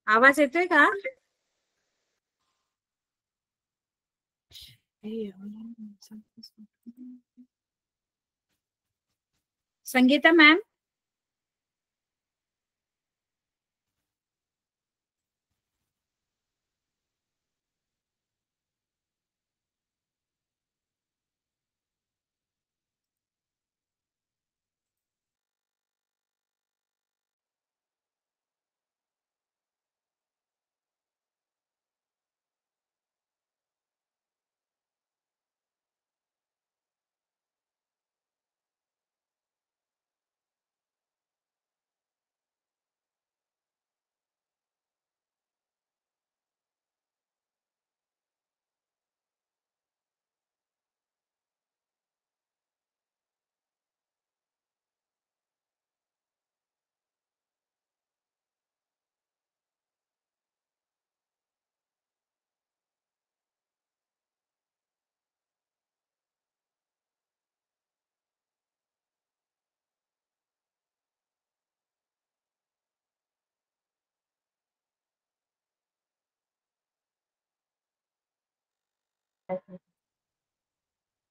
आवाज येतोय का? संगीता मैम,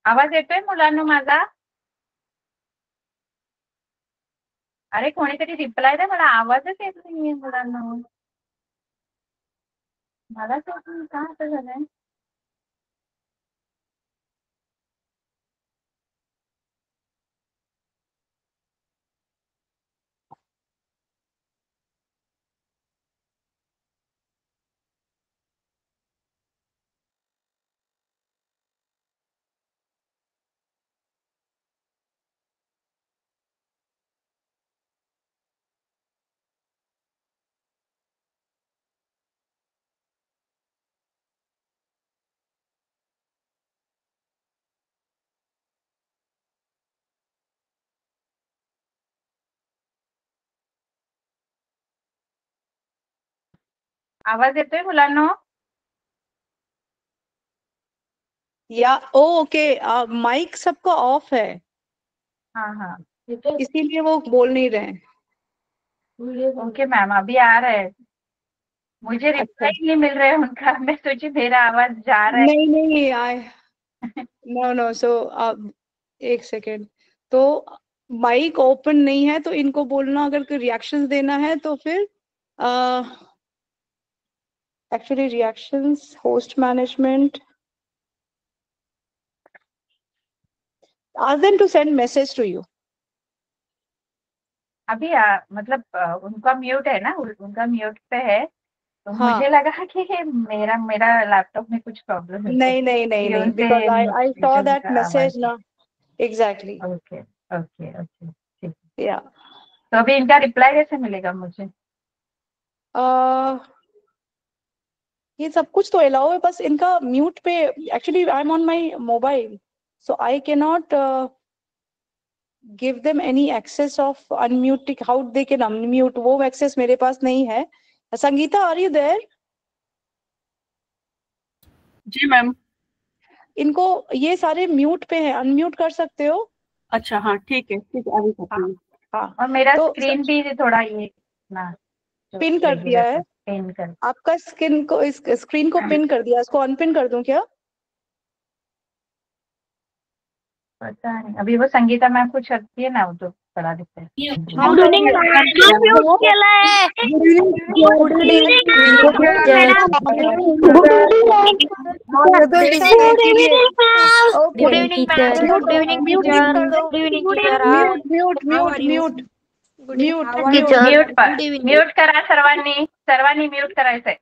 आवाज येतोय मुलांनो माझा? अरे कोणीतरी रिप्लाय द्या, मला आवाजच येत नाहीये मुलांनो. मला का असं झालंय? आवाज येतोय मुलांनो? या ओके, माइक सबका ऑफ है, हाँ हाँ इसीलिए वो बोल नहीं रहे हैं. ओके मैम, अभी आ रहे हैं. मुझे रिप्लाई नहीं मिल रहा है उनका. मैं सोची मेरा आवाज जा रहा है. नहीं आए. नो सो एक सेकेंड. तो माइक ओपन नहीं है तो इनको बोलना, अगर कोई रिएक्शंस देना है तो फिर actually reactions host management ask them to send message to you. अभी मतलब उनका म्यूट है ना, उनका म्यूट पे है, तो हाँ. मुझे लगा कि मेरा लैपटॉप में कुछ प्रॉब्लम है. नहीं because I saw that message ना. Exactly. ओके ओके ओके, ठीक. Yeah. तो अभी इनका रिप्लाई कैसे मिलेगा मुझे? ये सब कुछ तो अलाउ है, बस इनका म्यूट पे. Actually I am on my mobile, so I can not give them any access of unmute. How they can unmute, वो एक्सेस मेरे पास नहीं है. Sangeeta, are you there? जी मैम. इनको ये सारे म्यूट पे हैं, अनम्यूट कर सकते हो? अच्छा हाँ, ठीक है अभी करती हूँ. हाँ. और मेरा तो स्क्रीन भी थोड़ा ये ना पिन कर दिया है. पिन कर. आपका स्क्रीन को, इस स्क्रीन को पिन कर दिया. इसको अनपिन कर दूं क्या? पता नहीं, अभी वो संगीता मैम कुछ करती है ना, वो तो बड़ा दिखता है. Good evening. म्यूट करा सर्वांनी म्यूट करायचंय.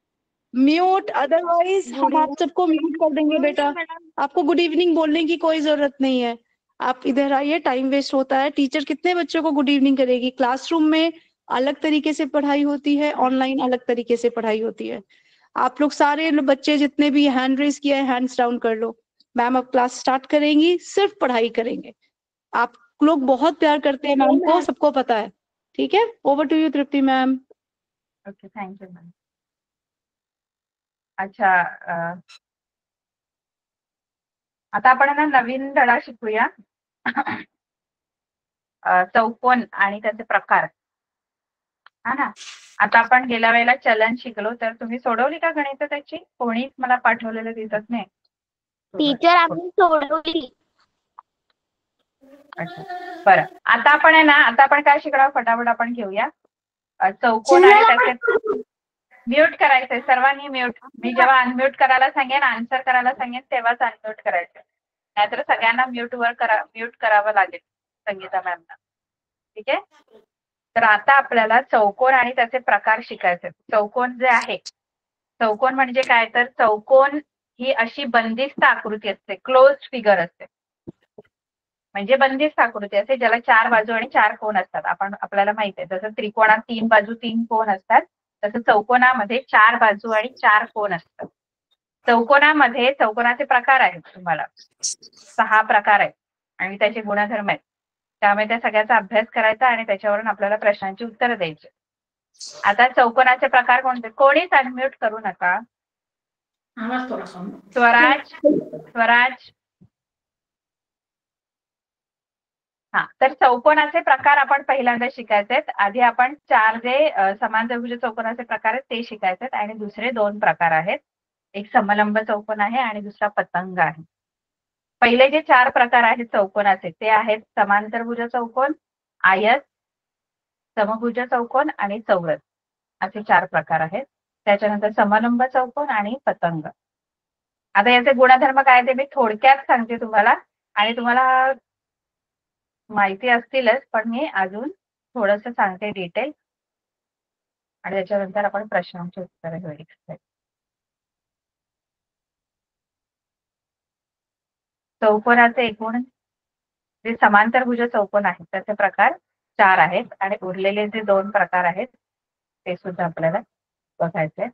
म्यूट, अदरवाइज हम आप सबको म्यूट कर देंगे बेटा. आपको गुड इवनिंग बोलने की कोई जरूरत नहीं है. आप इधर आइए, टाइम वेस्ट होता है. टीचर कितने बच्चों को गुड इवनिंग करेगी? क्लासरूम में अलग तरीके से पढ़ाई होती है, ऑनलाइन अलग तरीके से पढ़ाई होती है. आप लोग सारे बच्चे जितने भी हैंड रेज किए हैं हैंड्स डाउन कर लो। मैम अब क्लास स्टार्ट करेंगी, सिर्फ पढ़ाई करेंगे। आप लोग बहुत प्यार करते हैं मैम को, सबको पता है। ठीक है, over to you Trupti ma'am. Okay, thank you ma'am. अच्छा, आता आपण ना नवीन धडा शिकूया. चौकोन आणि त्याचे प्रकार. हा ना. आता आपण गेल्या वेळेला चलन शिकलो, तर तुम्ही सोडवली का गणित त्याची? कोणीच मला पाठवलेलं दिसत नाही. टीचर आम्ही सोडवली. अच्छा, बरं. आता आपण आहे ना, आता आपण काय शिकणार फटाफट आपण घेऊया. चौकोन आणि त्याचे म्यूट करायचंय सर्वांनी, म्यूट. मी जेव्हा अनम्यूट करायला सांगेन, आन्सर करायला सांगेन, तेव्हाच अनम्यूट करायचं. नाहीतर सगळ्यांना म्यूट करावं लागेल संगीता मॅमना. ठीक आहे. तर आता आपल्याला चौकोन आणि त्याचे प्रकार शिकायचे. चौकोन जे आहे, चौकोन म्हणजे काय, तर चौकोन ही अशी बंदिस्त आकृती असते, क्लोज्ड फिगर असते. म्हणजे बंदिस्त आकृती असते ज्याला 4 बाजू आणि 4 कोन असतात. आपल्याला माहित आहे, जसं त्रिकोणात 3 बाजू 3 कोन असतात, तसं चौकोनामध्ये 4 बाजू आणि 4 कोन असतात. चौकोनामध्ये चौकोनाचे प्रकार आहेत, तुम्हाला 6 प्रकार आहेत आणि त्याचे गुणधर्म आहेत. त्यामुळे त्या सगळ्याचा अभ्यास करायचा आणि त्याच्यावरून आपल्याला प्रश्नांची उत्तरं द्यायची. आता चौकोनाचे प्रकार कोणते? कोणीच अनम्यूट करू नका. स्वराज. हा, तर चौकोनाचे प्रकार आपण पहिल्यांदा शिकायचे आहेत. आधी आपण 4 जे समांतरभुज चौकोनाचे प्रकार आहेत ते शिकायचे आहेत आणि दुसरे 2 प्रकार आहेत. एक समलंब चौकोन आहे आणि दुसरा पतंग आहे. पहिले जे 4 प्रकार आहेत चौकोनाचे ते आहेत समांतरभुज चौकोन, आयत, समभुज चौकोन आणि चौरस असे 4 प्रकार आहेत. त्याच्यानंतर समलंब चौकोन आणि पतंग. आता याचे गुणधर्म काय ते मी थोडक्यात सांगते तुम्हाला आणि तुम्हाला माहिती असतीलच, पण मी अजून थोडंसं सांगते डिटेल आणि त्याच्यानंतर आपण प्रश्नांची उत्तरं घेऊया. चौकोनाचे एकूण जे समांतरभुज चौकोन आहेत त्याचे प्रकार 4 आहेत आणि उरलेले जे 2 प्रकार आहेत ते सुद्धा आपल्याला बघायचे.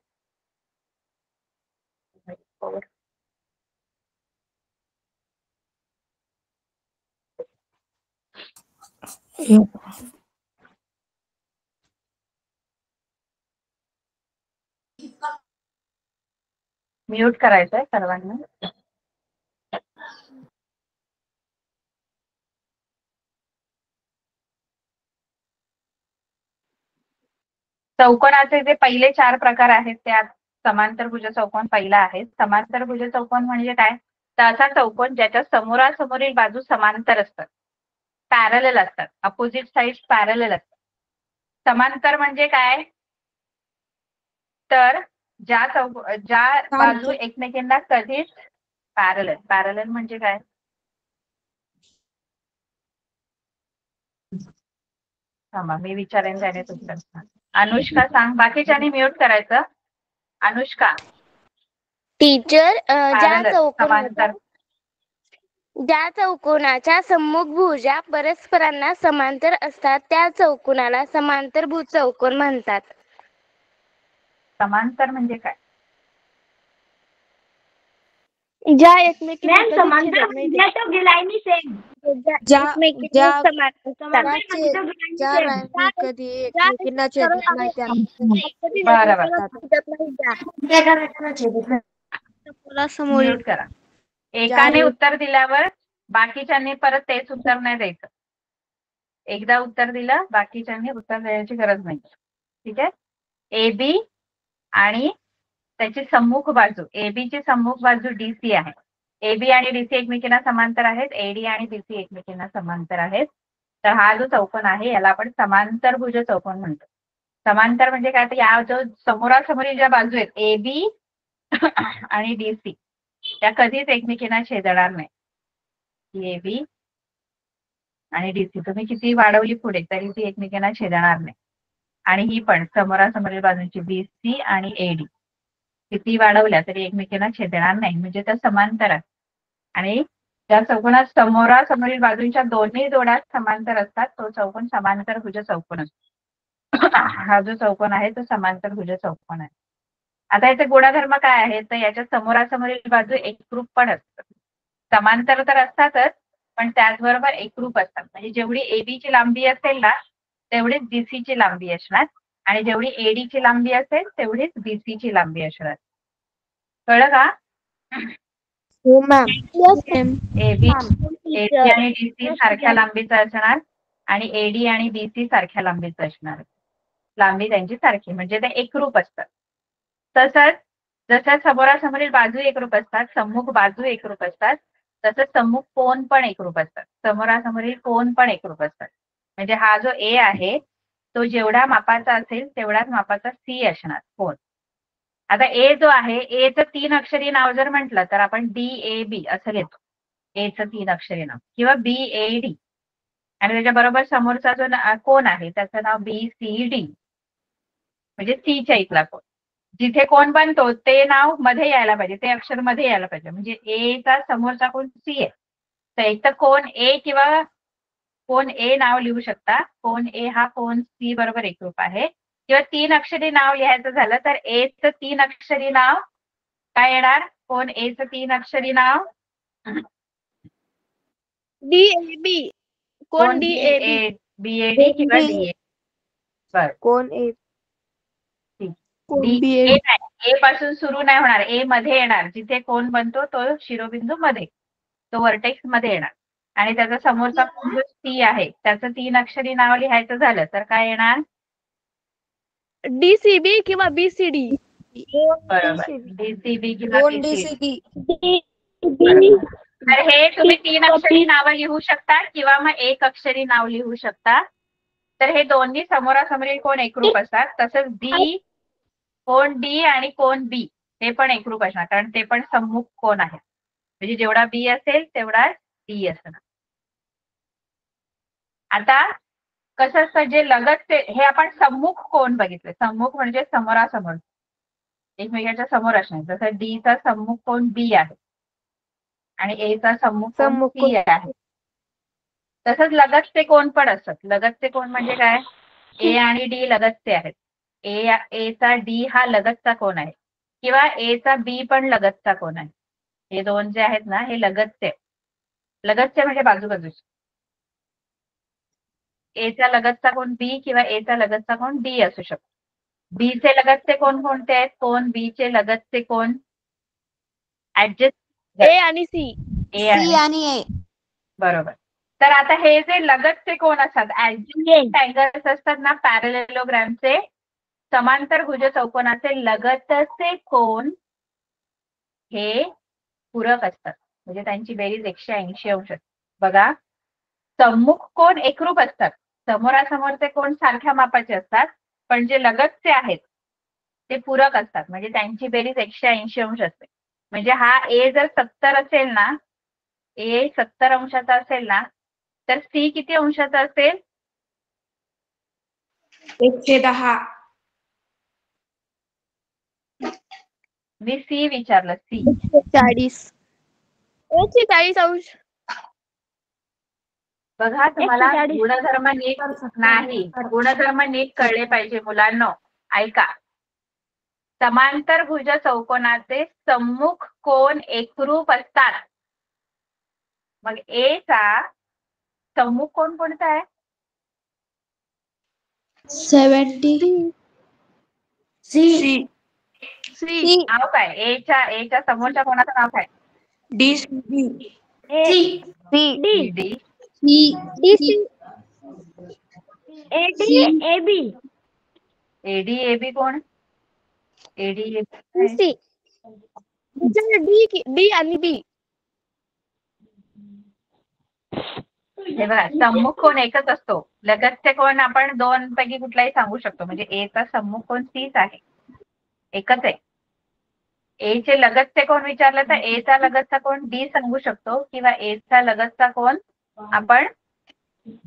म्यूट करायचंय सर्वांनी. चौकोनाचे जे पहिले 4 प्रकार आहेत त्यात समांतरभुज चौकोन पहिला आहे. समांतरभुज चौकोन म्हणजे काय, तर असा चौकोन ज्याच्या समोरासमोरील बाजू समांतर असतात, पॅरलल असतात, अपोजिट साइड पॅरलल असतात. समांतर म्हणजे काय, तर ज्या बाजू एकमेकांना कधीच पॅरलल म्हणजे काय, थांबा मी विचारेन त्याने तुमचं. अनुष्का सांग, बाकीच्यांनी म्यूट करायचं. अनुष्का. टीचर समांतर ज्या चौकोनाच्या सम्मुखभुजा परस्परांना समांतर असतात त्या चौकोनाला समांतरभुज चौकोन म्हणतात. समांतर म्हणजे काय, ज्या एकमेकींना म्यूट करा. एकाने उत्तर दिल्यावर बाकीच्यांनी परत तेच उत्तर नाही द्यायचं. एकदा उत्तर दिलं बाकीच्यांनी उत्तर द्यायची गरज नाही. ठीक आहे. AB आणि त्याची सम्मुख बाजू, AB ची सम्मुख बाजू DC आहे. AB आणि DC एकमेकींना समांतर आहेत, AD आणि BC एकमेकींना समांतर आहेत. तर हा जो चौकोन आहे याला आपण समांतरभुज चौकोन म्हणतो. समांतर म्हणजे काय, तर या जो समोरासमोरील ज्या बाजू आहेत AB आणि DC त्या कधीच एकमेकींना छेदणार नाही. AB आणि DC तुम्ही किती वाढवली पुढे तरी ती एकमेकांना छेदणार नाही. आणि ही पण समोरासमोरील बाजूंची BC आणि AD किती वाढवल्या तरी एकमेकांना छेदणार नाही, म्हणजे त्या समांतर आहेत. आणि ज्या चौकोनात समोरासमोरील बाजूंच्या दोन्ही जोड्या समांतर असतात तो चौकोन समांतरभुज चौकोन असतो. हा जो चौकोन आहे तो समांतरभुज चौकोन आहे. आता याचे गुणधर्म काय आहे, तर याच्या समोरासमोरील बाजू एकरूप पण असतात. समांतर तर असतातच, पण त्याचबरोबर एकरूप असतात. म्हणजे जेवढी AB ची लांबी असेल ना, तेवढीच BC ची लांबी असणार, आणि जेवढी AD ची लांबी असेल तेवढीच BC ची लांबी असणार. कळलं का? हो मॅम. AB आणि DC सारख्या लांबीचा असणार, आणि AD आणि BC सारख्या लांबीचं असणार. लांबी त्यांची सारखी, म्हणजे ते एकरूप असतात. तसंच जसं समोरासमोरील बाजू एकरूप असतात, सम्मुख बाजू एकरूप असतात, तसंच सम्मुख कोन पण एकरूप असतात. समोरासमोरील कोन पण एकरूप असतात. म्हणजे हा जो A आहे तो जेवढा मापाचा असेल तेवढाच मापाचा C असणार कोन. आता A जो आहे, A चं 3 अक्षरी नाव जर म्हटलं तर आपण DAB असं घेतो. A चं 3 अक्षरी नाव, किंवा BAD, आणि त्याच्या बरोबर समोरचा जो कोन आहे त्याचं नाव BCD, म्हणजे C च्या इथला कोन. जिथे कोण बनतो ते नाव मध्ये यायला पाहिजे, ते अक्षर मध्ये यायला पाहिजे. म्हणजे A चा समोरचा कोण C आहे, तर एक तर कोन A किंवा कोन A नाव लिहू शकता. कोन A हा कोन C बरोबर एकरूप आहे. किंवा 3 अक्षरी नाव लिहायचं झालं तर A चं 3 अक्षरी नाव काय येणार? कोन A चं 3 अक्षरी नाव DAB. कोण DAB? BAD किंवा DA. बरं. कोण A? A नाही, A पासून सुरू नाही होणार, A मध्ये येणार. जिथे कोन बनतो तो शिरोबिंदू मध्ये, तो वर्टेक्स मध्ये येणार. आणि त्याचा समोरचा कोन जो C आहे त्याचं 3 अक्षरी नाव लिहायचं झालं तर काय येणार? DCB किंवा BCD. बरोबर, DCB किंवा BCD. DCD. तर हे तुम्ही 3 अक्षरी नावं लिहू शकता किंवा मग 1 अक्षरी नाव लिहू शकता. तर हे दोन्ही समोरासमोरील कोण एकरूप असतात. तसंच कोण D आणि कोण B हे पण एकरूप असणार, कारण ते पण सम्मुख कोण आहे. म्हणजे जेवढा B असेल तेवढा D असणार. आता कसं असतं, जे लगतचे, हे आपण सम्मुख कोण बघितले. सम्मुख म्हणजे समोरासमोर एकमेकांच्या समोर असणार. जसं D चा सम्मुख कोण B आहे आणि A चा सम्मुख कोण C आहे. तसंच लगतचे कोण पण असतात. लगतचे कोण म्हणजे काय? A आणि D लगतचे आहेत. A चा D हा लगतचा कोण आहे, किंवा A चा B पण लगतचा कोण आहे. हे दोन जे आहेत ना हे लगतचे. लगतचे म्हणजे बाजूबाजूचे. A चा लगतचा कोण B किंवा A चा लगतचा कोण D असू शकतो. B चे लगतचे कोण कोणते आहेत? कोण B चे लगतचे कोण? ऍडजस्ट A आणि C. A आणि A. बरोबर. तर आता हे जे लगतचे कोण असतात, ऍडजस्टंट अँगल्स असतात ना पॅरलेलोग्रामचे, समांतर भुज चौकोनाचे लगतचे कोण हे पूरक असतात. म्हणजे त्यांची बेरीज 180 अंश असते. बघा, सम्मुख कोण एकरूप असतात, समोरासमोरचे कोण सारख्या मापाचे असतात, पण जे लगतचे आहेत ते पूरक असतात. म्हणजे त्यांची बेरीज 180 अंश असते. म्हणजे हा A जर 70 असेल ना, A 70 अंशाचा असेल ना, तर C किती अंशाचा असेल? 110. मी C विचारलं, C. 140. 140 अंश. बघा, तुम्हाला 140. गुणधर्म नीट नाही, गुणधर्म नीट कळले पाहिजे मुलांनो. ऐका, समांतर भुज चौकोनाचे सम्मुख कोण एकरूप असतात. मग A चा सम्मुख कोण कोणता आहे? 70. C. नाव काय? A च्या समोरच्या कोणाचं नाव काय? DCB. D. AD कोण? AD D आणि B. हे बघा, सम्मुख कोण एकच असतो. लगतचे कोण आपण 2 पैकी कुठलाही सांगू शकतो. म्हणजे A चा सम्मुख कोण Cच आहे, एकच आहे. A चे लगतचे कोण विचारलं तर A चा लगतचा कोण D सांगू शकतो, किंवा A चा लगतचा कोण आपण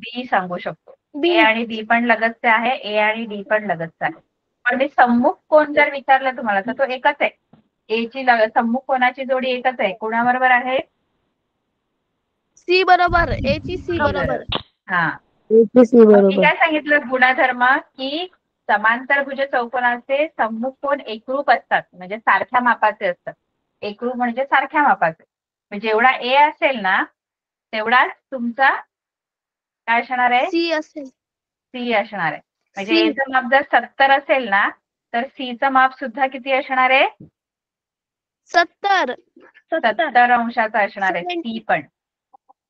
B सांगू शकतो. A आणि B पण लगतचे आहे, A आणि D पण लगतचे आहे. पण मी सम्मुख कोण जर विचारलं तुम्हाला तर तो एकच आहे. A ची सम्मुख कोणाची जोडी एकच आहे. कोणाबरोबर आहे? C बरोबर. A ची C बरोबर. हा. A ची C मी काय सांगितलं गुणधर्म, की समांतरभुज चौकोनाचे सम्मुख कोन एकरूप असतात, म्हणजे सारख्या मापाचे असतात. एकरूप म्हणजे सारख्या मापाचे. म्हणजे जेवढा ए असेल ना तेवढाच तुमचा काय असणार आहे, सी असेल. सी असणार आहे. म्हणजे C. एचं माप जर 70 असेल ना तर सीचं माप सुद्धा किती असणार आहे, 70. 70 अंशाचा असणार आहे 70. सी पण.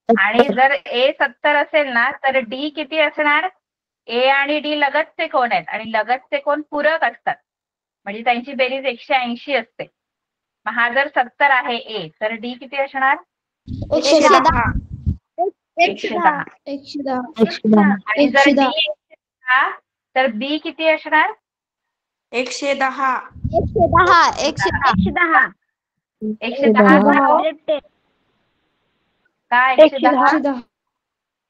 आणि जर ए 70 असेल ना तर डी किती असणार, ए आणि डी लगतचे कोण आहेत आणि लगतचे कोण पूरक असतात, म्हणजे त्यांची बेरीज 180 असते. मग हा जर 70 आहे ए तर डी किती असणार, 110. 110. 110. आणि जर डी 110 तर बी किती असणार, 110. 110. 110 का 110?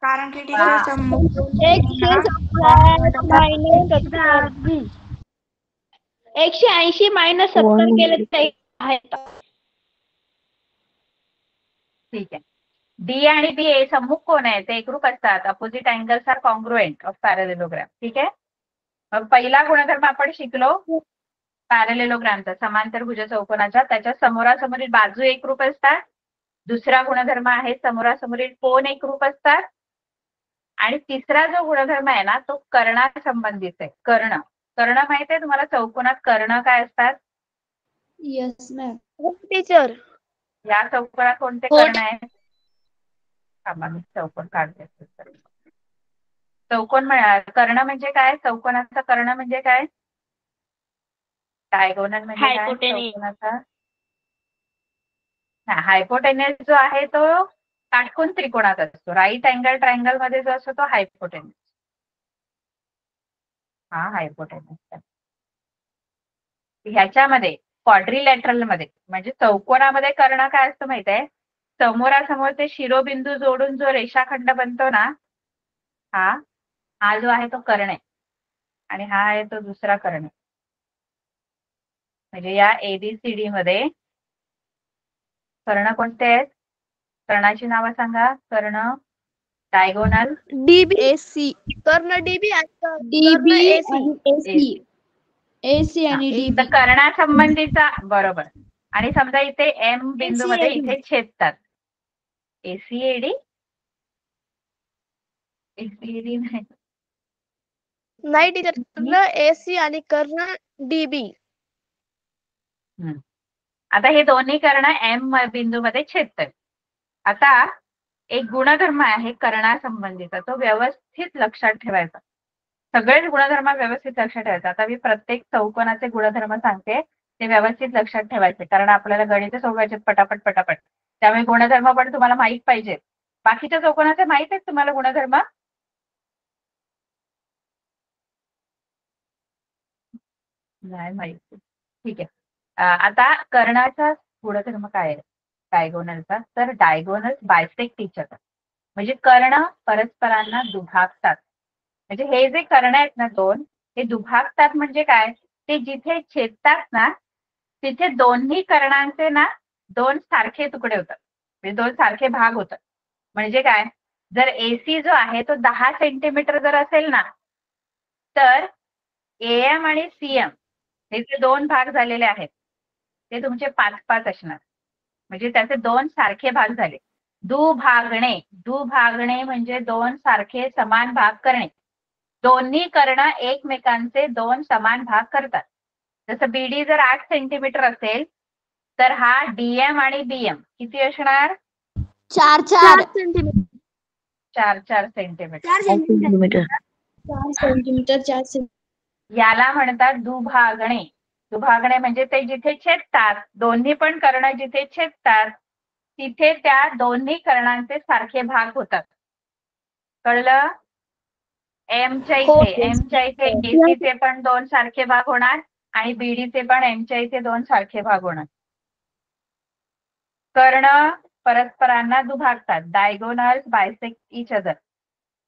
कारण की हा. टीचर सम्मुख 180 मायनस 70 केले ते आहे. ठीक आहे. डी आणि बी ए सम्मुख कोण आहे, ते एकरूप असतात. Opposite angles are congruent of parallelogram. ठीक आहे. मग पहिला गुणधर्म आपण शिकलो पॅरलेलोग्रामचा, समांतरभुज चौकोनाचा. त्याच्या समोरासमोरील बाजू एकरूप असतात. दुसरा गुणधर्म आहे समोरासमोरील कोन एकरूप असतात. आणि तिसरा जो गुणधर्म आहे ना तो कर्णासंबंधित आहे. कर्ण, कर्ण माहित आहे तुम्हाला, चौकोनात कर्ण काय असतात, येस मॅम. टीचर, या चौकोनात कोणते हो. कर्ण आहेत, थांबा मी चौकोन काढते. चौकोन कर्ण म्हणजे काय, चौकोनाचा कर्ण म्हणजे काय, डायगोनल म्हणजे काय हायपोटेनस. चौकोनाचा. हायपोटेनस जो आहे तो काटकोन त्रिकोणात असतो. राईट अँगल ट्रायंगल मध्ये जो असतो तो हायपोटेनस. हा हायपोटेनस. ह्याच्यामध्ये क्वाड्रिलॅटरल मध्ये म्हणजे चौकोनामध्ये कर्ण काय असतं माहित आहे, समोरासमोर ते शिरोबिंदू जोडून जो रेषाखंड बनतो ना, हा जो आहे तो कर्ण आहे आणि हा आहे तो दुसरा कर्ण. म्हणजे या एबीसीडी मध्ये कर्ण कोणते आहेत, कर्णाची नावं सांगा. कर्ण डायगोनल, डीबी एसी. कर्ण डीबी डीबी एसी. एसी आणि तर डीबी. कर्णासंबंधीचा बरोबर. आणि समजा इथे एम बिंदू मध्ये ACAD. इथे छेदतात. एसीएडी, एसीएडी नाही टीचर, कर्ण एसी आणि कर्ण डीबी. आता हे दोन्ही कर्ण एम बिंदू मध्ये छेदतात. आता एक गुणधर्म आहे कर्णासंबंधीचा, तो व्यवस्थित लक्षात ठेवायचा. सगळेच गुणधर्म व्यवस्थित लक्षात ठेवायचा. आता मी प्रत्येक चौकोनाचे गुणधर्म सांगते, ते व्यवस्थित लक्षात ठेवायचे, कारण आपल्याला गणित सोडवायचे पटापट पटापट. त्यामुळे गुणधर्म पण तुम्हाला माहित पाहिजेत. बाकीच्या चौकोनाचे माहित आहेत तुम्हाला गुणधर्म, नाही माहिती. ठीक आहे. आता कर्णाचा गुणधर्म काय आहे डायगोनलचा, तर डायगोनल बायसेक्ट इच अदर. म्हणजे कर्ण परस्परांना दुभागतात. म्हणजे हे जे कर्ण आहेत ना दोन, हे दुभागतात म्हणजे काय, ते जिथे छेदतात ना तिथे दोन्ही कर्णांचे ना दोन सारखे तुकडे होतात, म्हणजे दोन सारखे भाग होतात. म्हणजे काय, जर एसी जो आहे तो 10 सेंटीमीटर जर असेल ना तर एएम आणि सीएम हे जे दोन भाग झालेले आहेत ते तुमचे 5-5 असणार. म्हणजे त्याचे दोन सारखे भाग झाले. दुभागणे, दुभागणे म्हणजे दोन सारखे समान भाग करणे. दोन्ही कर्ण एकमेकांचे दोन समान भाग करतात. जसं बीडी जर 8 सेंटीमीटर असेल तर हा डीएम आणि बीएम किती असणार, 4 सेंटीमीटर. 4-4 सेंटीमीटर. 4 सेंटीमीटर. याला म्हणतात दुभागणे. दुभागणे म्हणजे ते जिथे छेदतात, दोन्ही पण कर्ण जिथे छेदतात तिथे त्या दोन्ही कर्णांचे सारखे भाग होतात. कळलं, एमच्या इथे एसीचे पण दोन सारखे भाग होणार आणि बीडीचे पण एमच्या इथे दोन सारखे भाग होणार. कर्ण परस्परांना दुभागतात. Diagonals bisect each other.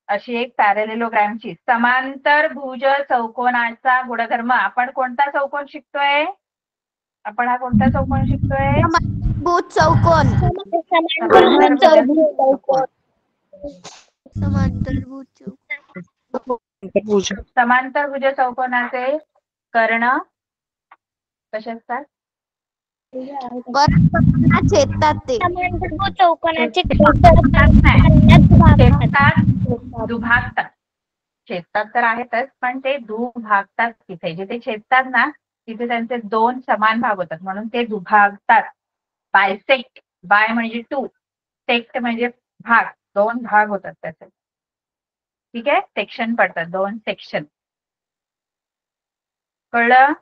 अशी एक पॅरलेलोग्रामची समांतर भुज चौकोनाचा गुणधर्म. आपण कोणता चौकोन शिकतोय, आपण हा कोणता चौकोन शिकतोय, भुज चौकोन. समांतर भुज चौकोन. समांतर भुज चौकोन. समांतरभुज चौकोनाचे कर्ण कसे असतात? छेदतात ते. समांतरभुज चौकोनाचे छेदतात, दुभागतात. छेदतात तर आहेतच, पण ते दुभागतात. तिथे जिथे छेदतात ना तिथे त्यांचे दोन समान भाग होतात, म्हणून ते दुभागतात. बायसेक्ट, बाय म्हणजे टू, सेक्ट म्हणजे भाग, दोन भाग होतात त्याचे. ठीक आहे, सेक्शन पडतात, दोन सेक्शन. कळलं?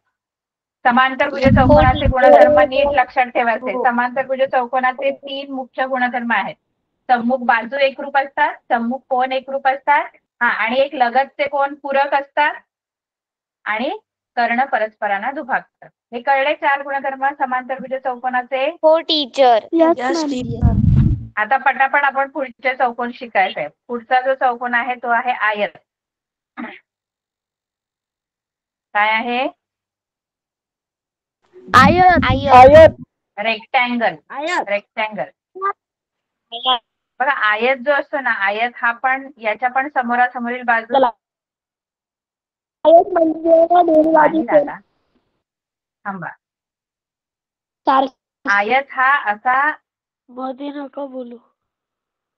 समांतरभुज चौकोनाचे गुणधर्म नीट लक्षात ठेवायचे. समांतरभुज चौकोनाचे 3 मुख्य गुणधर्म आहेत. सम्मुख बाजू एकरूप असतात, सम्मुख कोन एकरूप असतात, आणि एक लगतचे कोन पूरक असतात, आणि कर्ण परस्परांना दुभागतात. हे कळले 4 गुणधर्म समांतरभुज चौकोनाचे? हो टीचर. आता पटापट आपण पुढचे चौकोन शिकायचे आहे. पुढचा जो चौकोन आहे तो आहे आयत. काय आहे? आयत. रेक्टँगल. रेक्टँगल. बघा आयत जो असतो ना, आयत हा पण याच्या पण समोरासमोरील बाजू. आयत म्हणजे थांबा. आयत हा असा, मध्ये नका बोलू.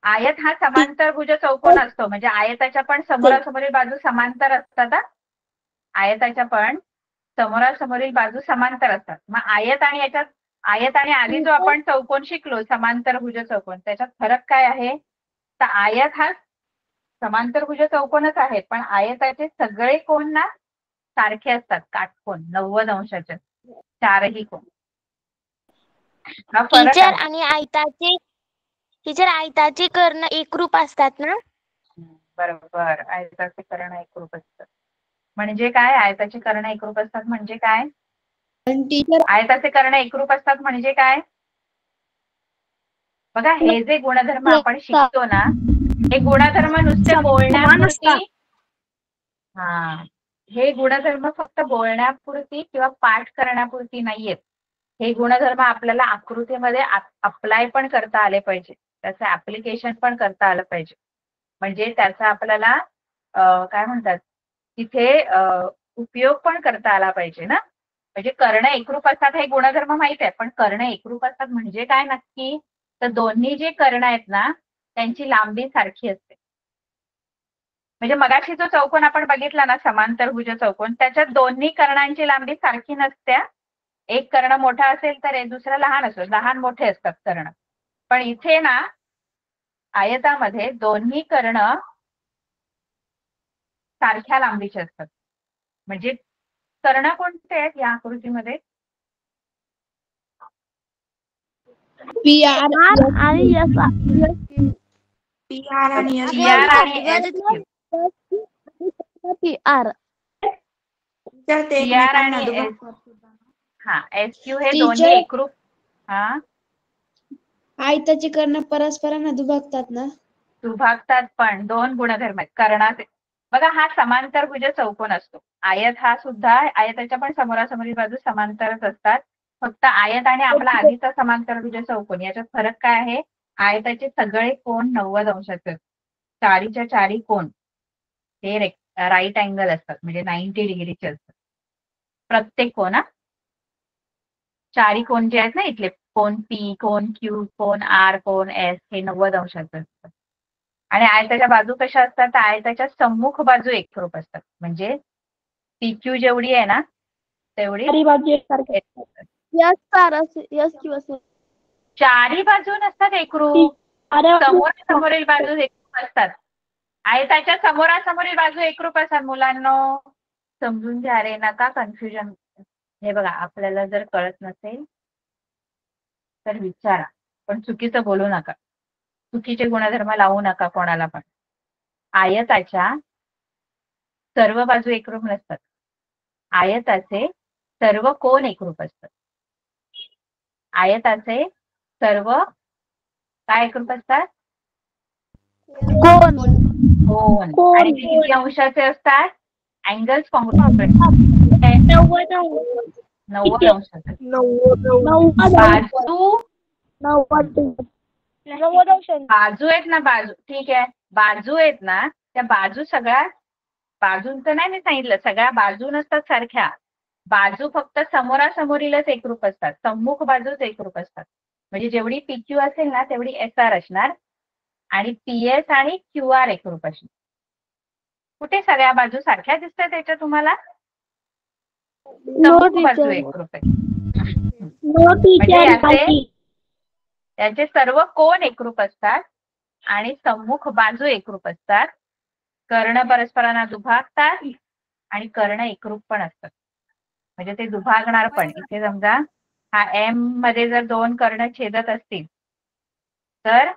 आयत हा समांतरभुज चौकोन असतो, म्हणजे आयताच्या पण समोरासमोरील बाजू समांतर असतात. आयताच्या पण समोरासमोरील बाजू समांतर असतात. मग आयत आणि याच्यात, आयत आणि आधी जो आपण चौकोन शिकलो समांतरभुज चौकोन, त्याच्यात फरक काय आहे? तर आयत हा समांतरभुज चौकोनच आहे, पण आयताचे सगळे कोन ना सारखे असतात. काटकोन 90 अंशाचे, चारही कोन. हा फरक टीचर आहे. आणि आयताचे कर्ण एकरूप असतात ना? बरोबर, आयताचे कर्ण एकरूप असतात. म्हणजे काय? आयताचे कर्ण एकरूप असतात म्हणजे काय? आयताचे कर्ण एकरूप असतात म्हणजे काय? बघा हे जे गुणधर्म आपण शिकतो ना, हे गुणधर्म नुसते बोलण्यापुरती, हे गुणधर्म फक्त बोलण्यापुरती किंवा पाठ करण्यापुरती नाहीयेत. हे गुणधर्म आपल्याला आकृतीमध्ये अप्लाय पण करता आले पाहिजे, त्याचं ऍप्लिकेशन पण करता आलं पाहिजे. म्हणजे त्याचा आपल्याला काय म्हणतात तिथे उपयोग पण करता आला पाहिजे ना. म्हणजे कर्ण एकरूप असतात हे गुणधर्म माहित आहे, पण कर्ण एकरूप असतात म्हणजे काय नक्की? तर दोन्ही जे कर्ण आहेत ना त्यांची लांबी सारखी असते. म्हणजे मगाशी जो चौकोन आपण बघितला ना समांतरभुज चौकोन, त्याच्यात दोन्ही कर्णांची लांबी सारखी नसते. एक कर्ण मोठा असेल तर दुसरा लहान असतो, लहान मोठे असतात कर्ण. पण इथे ना आयतामध्ये दोन्ही कर्ण सारख्या लांबीचे असतात. म्हणजे कर्ण कोणते आहेत या आकृतीमध्ये? PR आणि PR आणि S. PR आणि SQ. PR. तर ते PR एकमेकांना आणि दुभागतात. SQ हे दोन्ही एकरूप. आयताचे कर्ण परस्परांना दुभागतात ना? दुभागतात, पण दोन गुणधर्म आहेत कर्णाचे. बघा हा समांतरभुज चौकोन असतो. आयत हा सुद्धा, आयताच्या पण समोरासमोरील बाजू समांतरच असतात. फक्त आयत आणि आपला आधीचा समांतरभुज चौकोन याच्यात फरक काय आहे? आयताचे सगळे कोन 90 अंशाचे असतात. चारीच्या चारी कोन हे राईट अँगल असतात, म्हणजे 90 डिग्रीचे असतात प्रत्येक कोन. चारी कोन जे आहेत ना इथले, कोन P, कोन Q, कोन R, कोन S हे 90 अंशाचे असतात. आणि आयताच्या बाजू कशा असतात? आयताच्या सम्मुख बाजू एकरूप असतात, म्हणजे PQ जेवढी आहे ना तेवढी चारी बाजू नसतात एकरूप, समोरासमोरील बाजू एकरूप असतात. आयताच्या समोरासमोरील बाजू एकरूप असतात. मुलांनो समजून घ्या रे, नका कन्फ्युजन. हे बघा आपल्याला जर कळत नसेल तर विचारा, पण चुकीचं बोलू नका, चुकीचे गुणधर्म लावू नका कोणाला पण. आयताच्या सर्व बाजू एकरूप नसतात, आयताचे सर्व कोन एकरूप असतात. आयताचे सर्व काय एकरूप असतात? कोन. कोन. आणि ते किती अंशाचे असतात? Angles congruent. 90 अंशाचे. बाजू आहेत ना, बाजू ठीक आहे, बाजू आहेत ना त्या बाजू सगळ्या बाजूंचं नाही मी सांगितलं, सगळ्या बाजू नसतात सारख्या. बाजू फक्त समोरासमोरीलच एकरूप असतात, सम्मुख बाजूच एकरूप असतात. म्हणजे जेवढी PQ असेल ना तेवढी SR असणार आणि PS आणि QR एकरूप असणार. कुठे सगळ्या बाजू सारख्या दिसतात त्याच्या तुम्हाला? सम्मुख बाजू एकरूप आहे. म्हणजे याचे सर्व कोन एकरूप असतात आणि सम्मुख बाजू एकरूप असतात. कर्ण परस्परांना दुभागतात आणि कर्ण एकरूप पण असतात. म्हणजे ते दुभागणार पण. इथे समजा हा M मध्ये जर दोन कर्ण छेदत असतील तर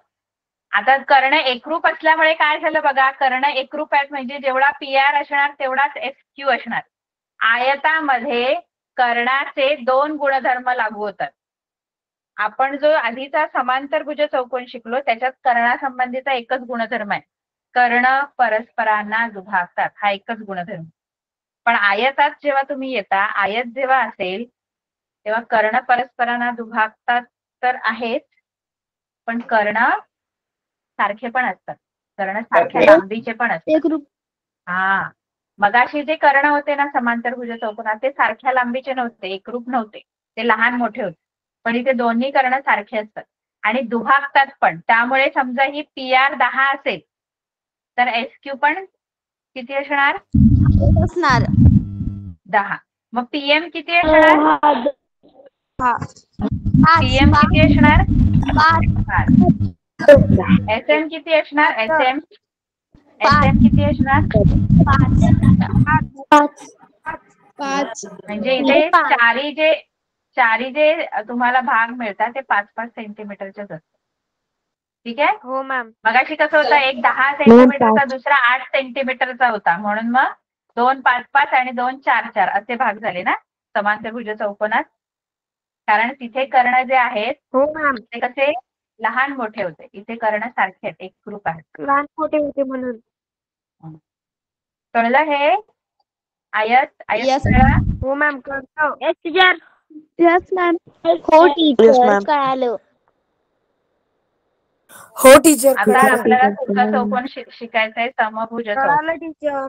आता कर्ण एकरूप असल्यामुळे काय झालं बघा, कर्ण एकरूप आहेत म्हणजे जेवढा PR असणार तेवढाच SQ असणार. आयतामध्ये कर्णाचे दोन गुणधर्म लागू होतात. आपण जो आधीचा समांतरभुज चौकोन शिकलो त्याच्यात कर्णासंबंधीचा एकच गुणधर्म आहे, कर्ण परस्परांना दुभागतात, हा एकच गुणधर्म. पण आयतात जेव्हा तुम्ही येता, आयत जेव्हा असेल तेव्हा कर्ण परस्परांना दुभागतात तर आहेच, पण कर्ण सारखे पण असतात, कर्ण सारख्या लांबीचे पण असतात. हा, मगाशी जे कर्ण होते ना समांतरभुज चौकोनात ते सारख्या लांबीचे नव्हते, एकरूप नव्हते, ते लहान मोठे होते. पण इथे दोन्ही कर्ण सारखे असतात आणि दुभागतात पण. त्यामुळे समजा ही PR 10 असेल तर SQ पण किती असणार? 10. मग PM किती असणार? PM किती असणार? 5. SM किती असणार? SM किती असणार? 5 म्हणजे इथे चारी जे तुम्हाला भाग मिळतात ते 5-5 सेंटीमीटरचेच असतात. ठीक आहे? हो मॅम. मगाशी कसं होतं, एक 10 सेंटीमीटरचा दुसरा 8 सेंटीमीटरचा होता, म्हणून मग 2 5-5 आणि 2 4-4 असे भाग झाले ना समांतरभुज चौकोनात. कारण तिथे कर्ण जे आहेत हो मॅम. ते कसे लहान मोठे होते, इथे कर्ण सारखे आहेत, एकरूप आहेत. लहान मोठे होते म्हणून. कळलं हे? आयत Yes. कळलं? हो मॅम करतो. Yes teacher. Yes ma'am. हो टीचर कळालं. हो टीचर. आता आपल्याला पुढचा चौकोन शिकायचा आहे, समभुज चौकोन. कळालं टीचर.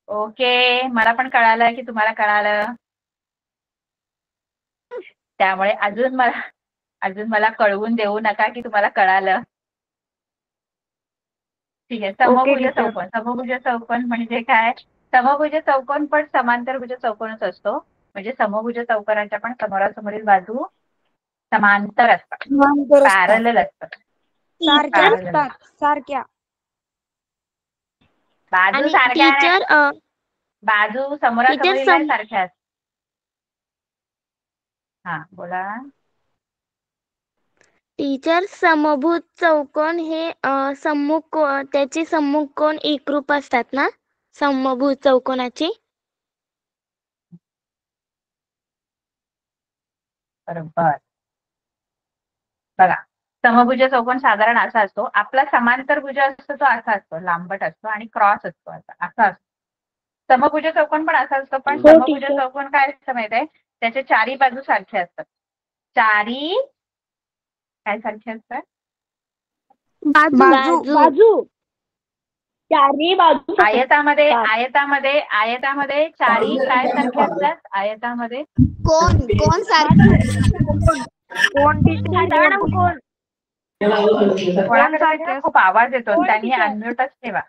ओके, मला पण कळालं की तुम्हाला कळालं. त्यामुळे अजून मला कळवून देऊ नका की तुम्हाला कळालं. ठीक आहे, समभुज चौकोन. समभुज चौकोन म्हणजे काय? समभुज चौकोन पण समांतरभुज चौकोनच असतो. म्हणजे समभुज चौकोनाच्या पण समोरासमोरील बाजू समांतर असतात, पॅरलल असतात. सारख्या. बाजू सारख्या नाही, बाजू समोरासमोरील नाही सारख्या असतात. हा बोला टीचर. समभुज चौकोन हे त्याचे सम्मुख कोन एकरूप असतात ना समभुज चौकोनाचे? बरोबर. बघा, समभुज चौकोन साधारण असा असतो. आपला समांतरभुज असतो तो असा असतो, लांबट असतो आणि क्रॉस असतो असा असतो. समभुज चौकोन पण असा असतो, पण समभुज चौकोन काय असतं माहित आहे, त्याच्या चारी बाजू सारख्या असतात. चारी काय सारखे असतात? बाजू. चारी बाजू. आयतामध्ये चारी काय सारखे असतात? आयतामध्ये कोण सारखे. कोण. कोणाकडे खूप आवाज येतो, त्यांनी अनम्यूटच ठेवा.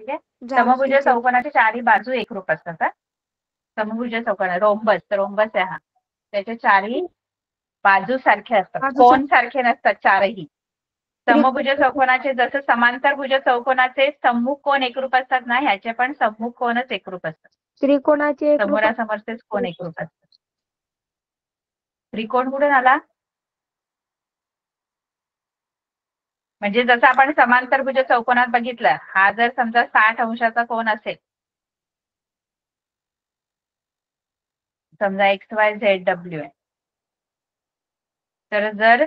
ठीक आहे, समभुज चौकोनाच्या चारी बाजू एकरूप असतात. समभुज चौकोन रोम्बस आहे हा, त्याच्या चारी बाजू सारख्या असतात, कोन सारखे नसतात चारही. समभुज चौकोनाचे जसं समांतरभुज चौकोनाचे सम्मुख कोन एकरूप असतात ना, ह्याचे पण सम्मुख कोनच एकरूप असतात. त्रिकोणाचे समोरासमोरचेच कोन एकरूप असतात. त्रिकोण कुठून आला? म्हणजे जसं आपण समांतरभुज चौकोनात बघितलं, हा जर समजा 60 अंशाचा कोन असेल, समजा XYZW आहे, तर जर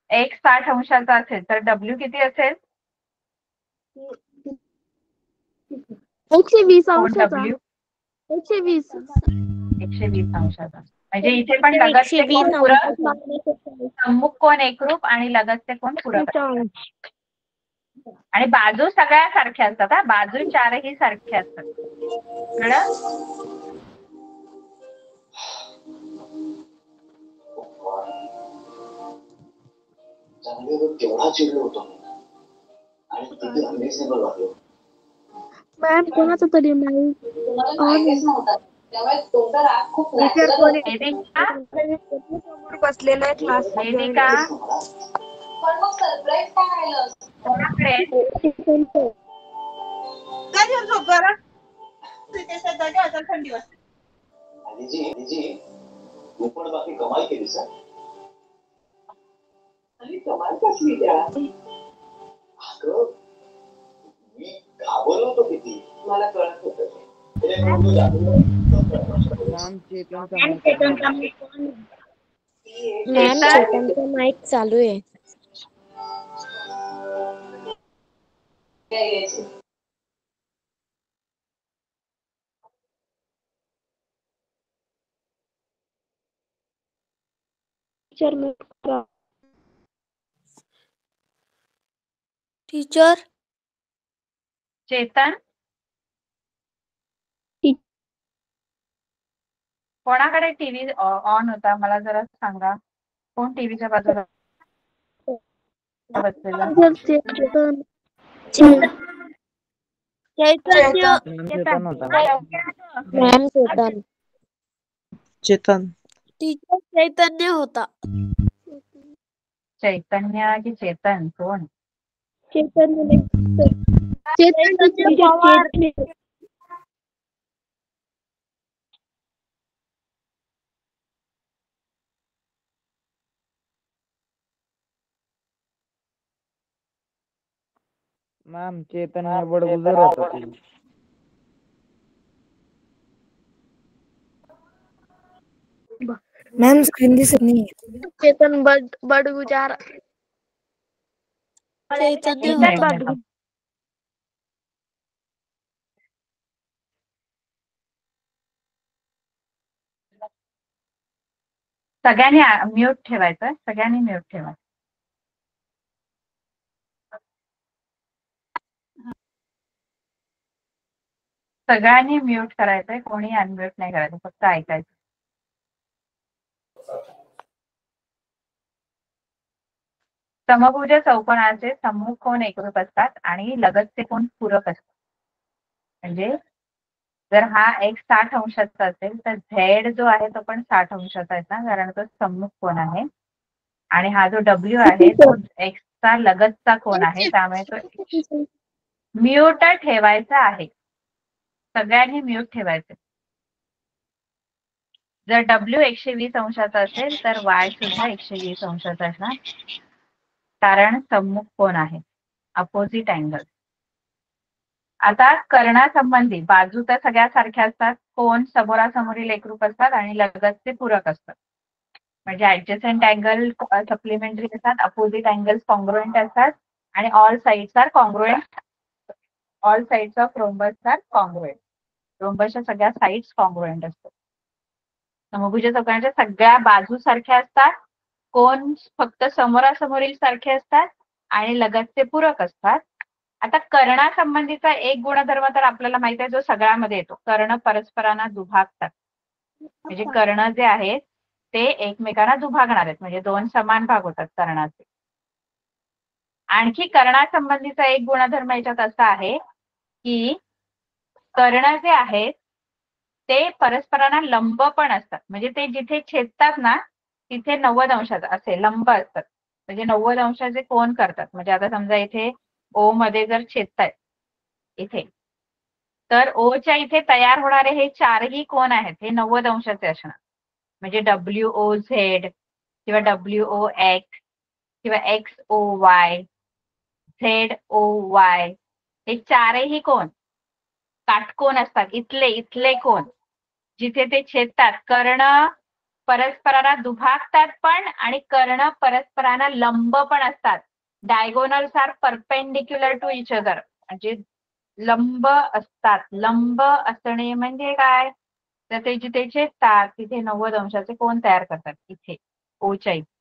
X 60 अंशाचा असेल तर W किती असेल? 120 कोन अंशाचा. W 120 120 अंशाचा. म्हणजे इथे पण लगतचे कोण पूरक, सम्मुख कोण एकरूप आणि लगतचे कोण पूरक असतात. आणि बाजू सगळ्या सारख्या असतात हा, बाजू चारही सारख्या असतात. कळलं? तेवढा चिडलो होतो आणि किती अनरिझनेबल वाटलो. मॅम कोणाचा तरी माईक त्यामुळे तुमचा राग खूप वेदिका, समोर बसलेला आहे क्लास वेदिका, पण मग सरप्राईज काय राहिलं? कोणाकडे? थंडी वाजते. जी तू पण बाकी कमाल केली सर. आणि कमाल कसली त्या? अगं मी घाबरलो होतो किती, मला कळत होतं ते. मॅम चेतनचा मॅम mic on चेतनचा आहे. माईक चालू आहे. टीचर चेतन, कोणाकडे टीव्ही ऑन होता मला जरा सांगा. कोण टीव्हीच्या बाजूला बसलेला? चैतन्य मॅम चेतन होता मॅम चेतन चेतन टीचर चैतन्य होता. चैतन्य की चेतन कोण? चैतन्य पवार. मॅम चैतन्य बडगुजर होता ती. मॅम स्क्रीन दिसत नाही. चेतन बडगुजार. चैतन्य एक होता. मिनिट थांब. सगळ्यांनी म्यूट ठेवायचं, सगळ्यांनी म्यूट ठेवायचं. सगळ्यांनी म्यूट करायचंय, कोणी अनम्यूट नाही करायचं, फक्त ऐकायचं. समभुज चौकोनाचे सम्मुख कोण एकरूप असतात आणि लगतचे कोण पूरक असतात. म्हणजे जर हा x 60 अंशाचा असेल तर z जो आहे तो पण 60 अंशाचा आहे ना, कारण तो सम्मुख कोण आहे. आणि हा जो w आहे तो x चा लगतचा कोण आहे, त्यामुळे तो म्यूट ठेवायचा आहे. सगळ्यांनी म्यूट ठेवायचे. जर w 120 अंशाचा असेल तर y सुद्धा 120 अंशाचा असणार, कारण सम्मुख कोण आहे, अपोजिट अँगल. आता कर्णासंबंधी बाजू तर सगळ्या सारख्या असतात, कोण समोरासमोरील एकरूप असतात आणि लगतचे पूरक असतात. म्हणजे ऍडजसंट अँगल सप्लिमेंटरी असतात, अपोजिट अँगल्स कॉन्ग्रुएंट असतात आणि all sides are congruent. All sides of rhombus are congruent. रोम्बसच्या सगळ्या साइड्स कॉन्ग्रुएंट असतात. समभुज चौकोनाच्या सगळ्या बाजू सारख्या असतात, कोण फक्त समोरासमोरील सारखे असतात आणि लगतचे पूरक असतात. आता कर्णासंबंधीचा एक गुणधर्म तर आपल्याला माहित आहे, जो सगळ्यामध्ये येतो, कर्ण परस्परांना दुभागतात. म्हणजे कर्ण जे आहेत ते एकमेकांना दुभागणार आहेत, म्हणजे दोन समान भाग होतात कर्णाचे. आणखी कर्णासंबंधीचा एक गुणधर्म याच्यात असा आहे की कर्ण जे आहेत ते परस्परांना लंब पण असतात. म्हणजे ते जिथे छेदतात ना तिथे 90 अंशाचा असे लंब असतात, म्हणजे 90 अंशाचे कोण करतात. म्हणजे आता समजा इथे ओ मध्ये जर छेदतायत इथे, तर ओ च्या इथे तयार होणारे हे चारही कोण आहेत हे 90 अंशाचे असणार. म्हणजे WOZ किंवा WOX किंवा XOY ZOY हे चारही कोण काटकोन असतात. इथले कोण जिथे ते छेदतात, कर्ण परस्परांना दुभागतात पण आणि कर्ण परस्परांना लंब पण असतात. Diagonals are perpendicular to each other, म्हणजे लंब असतात. लंब असणे म्हणजे काय, तर ते जिथे छेदतात तिथे 90 अंशाचे कोन तयार करतात इथे ओच्या इथे.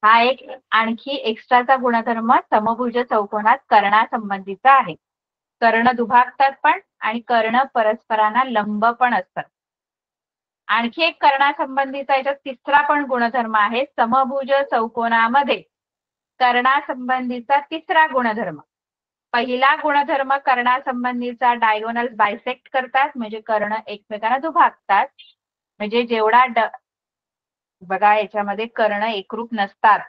हा एक आणखी एक्स्ट्राचा गुणधर्म समभुज चौकोनात कर्णासंबंधीचा आहे. कर्ण दुभागतात पण आणि कर्ण परस्परांना लंब पण असतात. आणखी एक कर्णासंबंधीचा याच्यात तिसरा पण गुणधर्म आहे. समभुज चौकोनामध्ये कर्णासंबंधीचा तिसरा गुणधर्म. पहिला गुणधर्म कर्णासंबंधीचा डायगोनल बायसेक्ट करतात म्हणजे कर्ण एकमेकांना दुभागतात. म्हणजे जेवढा बघा याच्यामध्ये कर्ण एकरूप नसतात.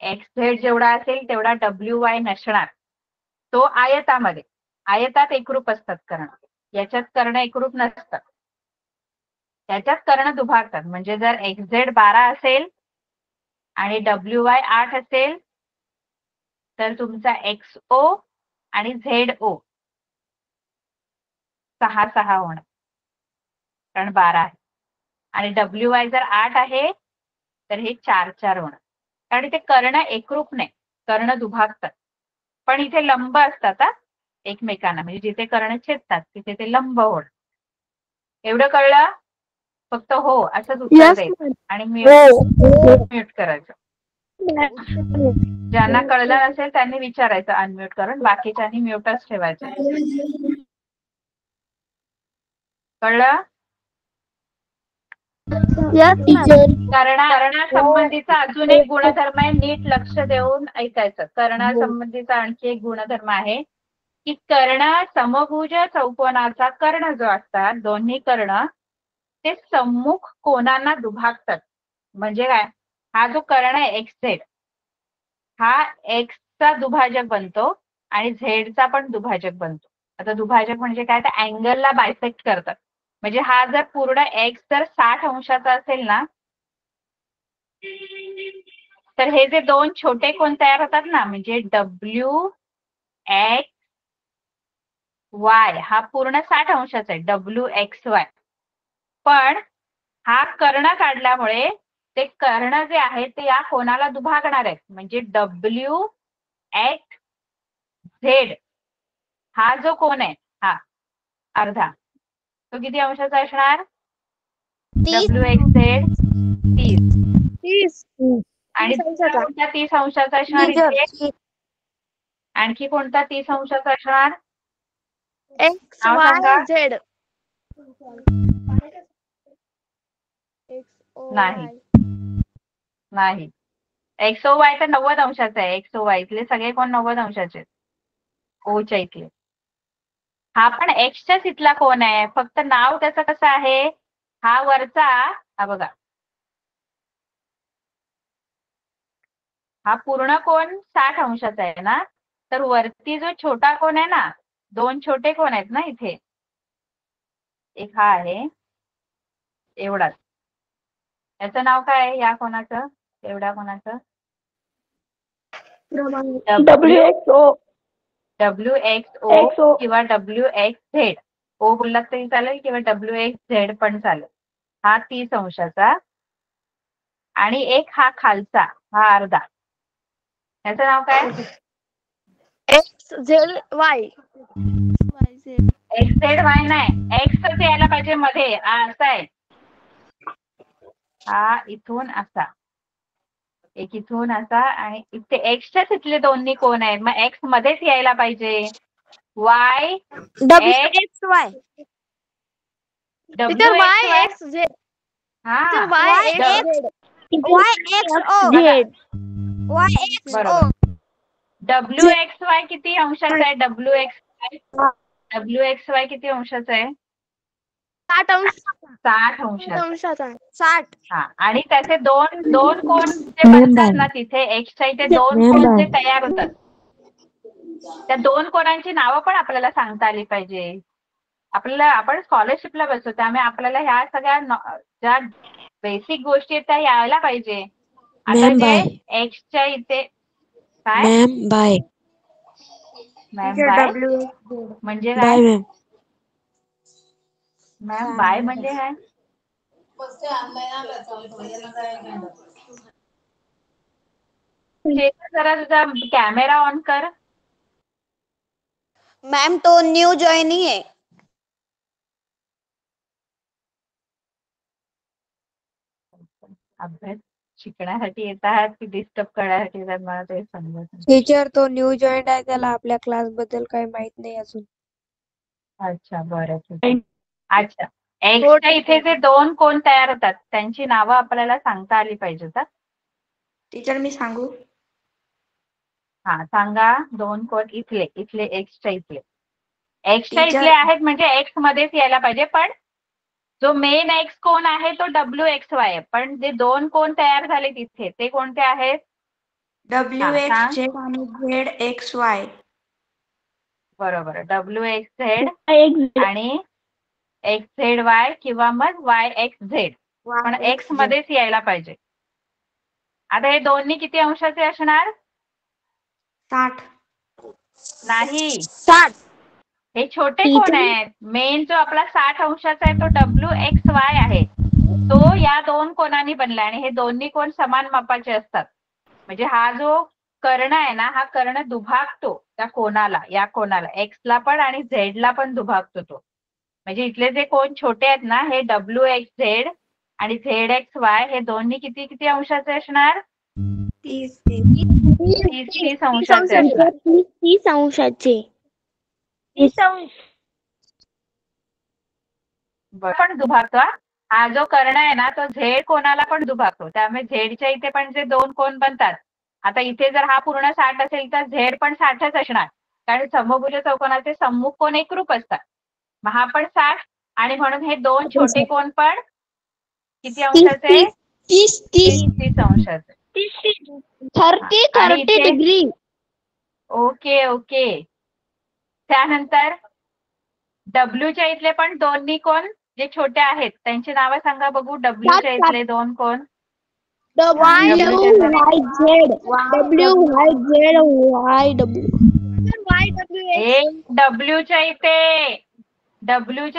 XZ जेवढा असेल तेवढा WY नसणार. तो आयतात एकरूप असतात कर्ण. याच्यात कर्ण एकरूप नसतात. त्याच्यात कर्ण दुभागतात. म्हणजे जर XZ 12 असेल आणि WY 8 असेल तर तुमचा XO आणि ZO 6 होणार कारण 12 आहे. आणि WY जर 8 आहे तर हे 4 होणार. कारण इथे कर्ण एकरूप नाही, कर्ण दुभागतात. पण इथे लंब असतात एकमेकांना. म्हणजे जिथे कर्ण छेदतात तिथे ते लंब होणार. एवढं कळलं? फक्त हो असंच उत्तर द्यायचं आणि म्यूट करायचं. ज्यांना कळलं नसेल त्यांनी विचारायचं अनम्यूट करून. बाकीच्यांनी म्यूटच ठेवायचं. कळलं? कर्णासंबंधीचा अजून एक गुणधर्म आहे. नीट लक्ष देऊन ऐकायचं. कर्णासंबंधीचा आणखी एक गुणधर्म आहे की कर्ण समभुज चौकोनाचा कर्ण जो असतात दोन्ही कर्ण ते सम्मुख कोनांना दुभागतात. म्हणजे काय? हा जो कर्ण आहे XZ हा Xचा दुभाजक बनतो आणि झेडचा पण दुभाजक बनतो. आता दुभाजक म्हणजे काय? तर अँगलला बायसेक्ट करतात. म्हणजे हा जर पूर्ण X जर 60 अंशाचा असेल ना तर हे जे दोन छोटे कोन तयार होतात ना म्हणजे WXY हा पूर्ण 60 अंशाचा आहे WXY. पण हा कर्ण काढल्यामुळे ते कर्ण जे आहे ते या कोनाला दुभागणार आहेत. म्हणजे WXZ हा जो कोन आहे हा अर्धा तो किती अंशाचा असणार? WXZ 30. आणि कोणता 30 अंशाचा असणार इथे? आणखी कोणता 30 अंशाचा असणार? नाव सांगा. नाही. XOY तर 90 अंशाचा आहे. XOY इथले सगळे कोण 90 अंशाचे आहेत. ओच्या इथले. हा पण Xच्याच इथला कोण आहे. फक्त नाव त्याचं कसं आहे? हा वरचा हा बघा हा पूर्ण कोन 60 अंशाचा आहे ना तर वरती जो छोटा कोन आहे ना दोन छोटे कोन आहेत ना इथे. एक हा आहे एवढाच. याचं नाव काय आहे या कोणाचं? एवढ्या कोणाचं? WXO किंवा WXZ. O बोललात तरी चालेल किंवा WXZ पण चालेल. हा 30 अंशाचा आणि एक हा खालचा हा अर्धा. याचं नाव काय? XZY. XZY नाही. Xच यायला पाहिजे मध्ये. असा आहे. हा इथून असा. एक इथून असा आणि इथे Xच्याच इथले दोन्ही कोण आहेत. मग X मध्येच यायला पाहिजे. Y WXY. WXY. हा बरोबर. WXY किती अंशाचा आहे? WXY किती अंशाचा आहे? 60 अंशाचा. 60. हा आणि त्याचे दोन कोन जे बनतात ना तिथे Xच्या इथे दोन कोन जे तयार होतात त्या दोन कोनांची नावं पण आपल्याला सांगता आली पाहिजे. आपण स्कॉलरशिपला बसतो त्यामुळे आपल्याला ह्या सगळ्या ज्या बेसिक गोष्टी आहेत त्या यायला पाहिजे. आता जे Xच्या इथे काय मॅम बाय म्हणजे काय? मॅम बाय म्हणजे काय? जरा तुझा कॅमेरा ऑन कर. मॅम तो न्यू जॉईनिंग आहे. अभ्यास शिकण्यासाठी येत आहात की डिस्टर्ब करण्यासाठी येतात मला ते समजत नाही. टीचर तो न्यू जॉईन आहे, त्याला आपल्या क्लास बद्दल काही माहित नाही अजून. अच्छा बरं ठीक आहे. अच्छा एक्सच्या इथे जे 2 कोन तयार होतात त्यांची नावं आपल्याला सांगता आली पाहिजेत हा. टीचर मी सांगू? हा सांगा. 2 कोन इथले एक्सच्या इथले टीचर- इथले आहेत म्हणजे एक्स मध्येच यायला पाहिजे, पण जो मेन एक्स कोन आहे तो WXY आहे, पण जे 2 कोन तयार झाले तिथे ते कोणते आहेत? WXZ आणि ZXY. बरोबर WXZ एक आणि XZY किंवा मग YXZ, पण एक्स मध्येच यायला पाहिजे. आता हे दोन्ही किती अंशाचे असणार? 60. नाही, 60. हे छोटे कोण आहेत. मेन जो आपला 60 अंशाचा आहे तो WXY आहे, तो या 2 कोनांनी बनला आणि हे दोन्ही कोन समान मापाचे असतात. म्हणजे हा जो कर्ण आहे ना, हा कर्ण दुभागतो त्या कोनाला, या कोनाला एक्सला पण आणि झेडला पण दुभागतो तो. म्हणजे इथले जे कोन छोटे आहेत ना, हे WXZ आणि ZXY हे दोन्ही किती किती अंशाचे असणार? 30. 30 अंशाचे असणार. 30 अंशाचे. पण दुभागतो हा जो कर्ण आहे ना, तो झेड कोणाला पण दुभागतो. त्यामुळे झेडच्या इथे पण जे 2 कोन बनतात, आता इथे जर हा पूर्ण 60 असेल तर झेड पण 60च असणार, कारण समभुज चौकोनाचे सम्मुख कोन एकरूप असतात. मग हा पण 60 आणि म्हणून हे 2 छोटे कोन पण किती अंशाचे? 30 अंशाचे. 30 डिग्री. Okay okay. त्यानंतर डब्ल्यूच्या इथले पण दोन्ही कोन जे छोटे आहेत त्यांची नावं सांगा बघू. डब्ल्यूच्या इथले 2 कोन. डब्ल्यूच्या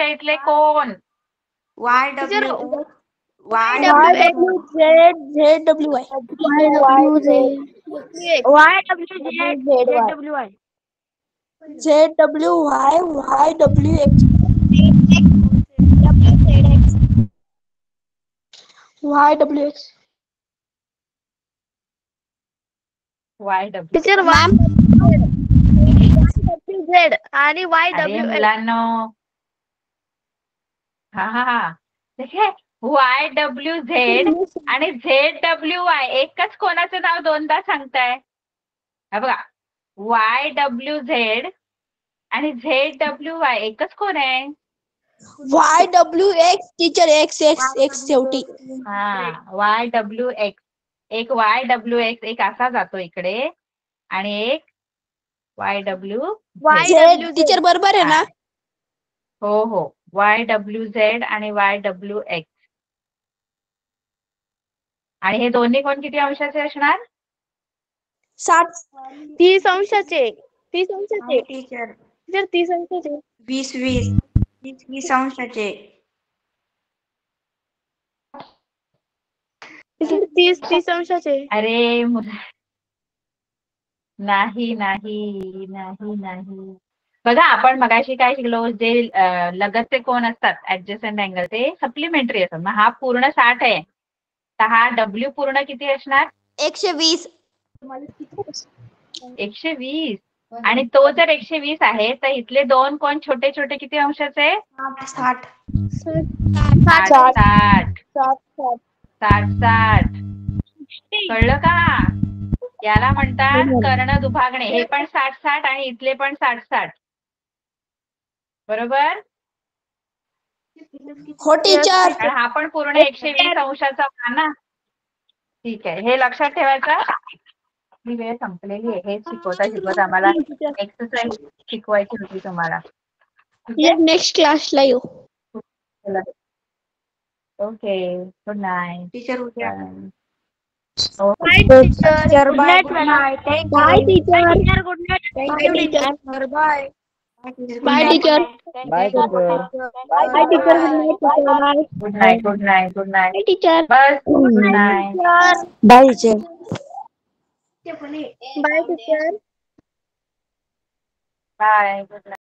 इथले कोन. टीचर झेड आणि अरे मुलांनो, हा YWZ आणि ZWY एकच कोणाचं नाव दोनदा सांगताय. हा बघा, YWZ आणि ZWY एकच कोण आहे? YWX. टीचर एक्स शेवटी. हा YWX. एक YWX एक असा जातो इकडे आणि एक YWZ. टीचर बरोबर आहे ना? हो हो, YWZ आणि YWX. आणि हे दोन्ही कोण किती अंशाचे असणार? 30 अंशाचे. 30 अंशाचे. टीचर टीचर 30 अंशाचे. 20 अंशाचे. टीचर 30 अंशाचे. अरे नाही नाही नाही नाही. बघा आपण मगाशी काय शिकलो, जे लगतचे कोन असतात ऍडजसंट अँगल ते सप्लिमेंटरी असतात. मग हा पूर्ण 60 आहे तर हा डब्ल्यू पूर्ण किती असणार? 120. 120. आणि तो जर 120 आहे तर इथले 2 कोन छोटे छोटे किती अंशाचे? 60. 60. कळलं का? याला म्हणतात कर्ण दुभागणे. हे पण 60 आणि इथले पण 60. बरोबर? हो टीचर. कारण हा पण पूर्ण 120 अंशाचा होता ना. ठीक आहे, हे लक्षात ठेवायचं. ही वेळ संपलेली आहे. हे शिकवता आम्हाला एक्सरसाइज शिकवायची होती तुम्हाला. नेक्स्ट क्लासला येऊ. Okay, good night. टीचर उद्या. Teacher bye. Good night. Bye teacher. Good night. Bye. Bye teacher. Bye teacher. Bye teacher. Good night. Good night. Good night. Bye teacher. बस good night. Bye teacher. Bye teacher. Bye. Good night.